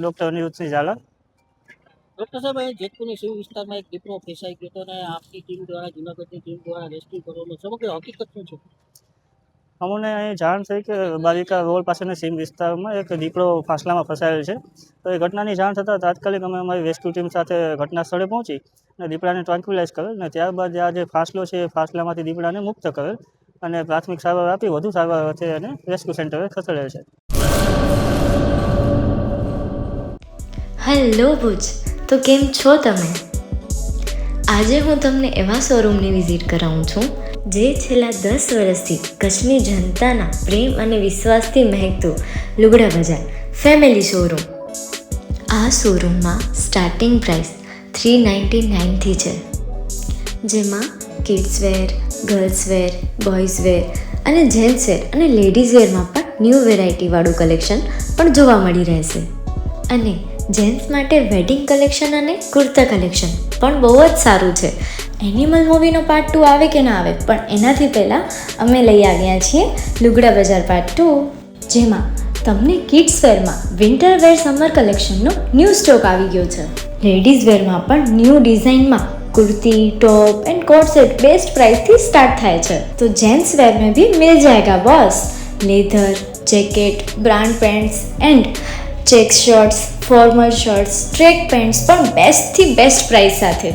Doctor Aniruddhsinh Jhala. Doctor સાહેબ, અહીં જેતપુરની શિવ વિસ્તારમાં એક દીપડો ફેંસાઈ ગયો હતો અને આપની ટીમ દ્વારા, જૂનાગઢની ટીમ દ્વારા રેસ્ક્યુ કરવાનો સમગ્ર હકીકત શું છે? અમને અહીં જાણ થઈ કે બાલિકા રોડ પાસેના સીમ વિસ્તારમાં એક દીપડો ફાંસલામાં ફસાયેલ છે. તો એ ઘટનાની જાણ થતાં તાત્કાલિક અમે અમારી રેસ્ક્યુ ટીમ સાથે ઘટના સ્થળે પહોંચી અને દીપડાને ટ્રાન્ક્વિલાઇઝ કરેલ અને ત્યારબાદ આ જે ફાંસલો છે એ ફાંસલામાંથી દીપડાને મુક્ત કરેલ અને પ્રાથમિક સારવાર આપી વધુ સારવાર અર્થે એને રેસ્ક્યુ સેન્ટરે ખસેડેલ છે. હેલો ભુજ, તો કેમ છો તમે? આજે હું તમને એવા શોરૂમની વિઝિટ કરાવું છું જે છેલ્લા 10 વર્ષથી કચ્છની જનતાના પ્રેમ અને વિશ્વાસથી મહેકતું લુગડા બજાર ફેમિલી શોરૂમ. આ શોરૂમમાં સ્ટાર્ટિંગ પ્રાઇસ 399થી છે, જેમાં kids wear, girls wear, boys wear અને જેન્ટ્સ વેર અને લેડીઝ વેરમાં પણ ન્યૂ વેરાયટીવાળું કલેક્શન પણ જોવા મળી રહેશે. અને જેન્ટ્સ માટે વેડિંગ કલેક્શન અને કુર્તા કલેક્શન પણ બહુ જ સારું છે. એનિમલ મૂવીનો પાર્ટ 2 આવે કે ના આવે, પણ એનાથી પહેલાં અમે લઈ આવ્યા છીએ લુગડા બજાર પાર્ટ 2, જેમાં તમને કિડ્સ વેરમાં વિન્ટર વેર સમર કલેક્શનનો ન્યૂ સ્ટોક આવી ગયો છે. લેડીઝ વેરમાં પણ ન્યૂ ડિઝાઇનમાં kurti, top and coat set best price थी स्टार्ट થાય છે. तो जेंट्स वेयर में भी मिल जाएगा boss. Leather, jacket, brand pants and check shirts, formal shirts, track pants પણ બેસ્ટથી બેસ્ટ પ્રાઇસ સાથે.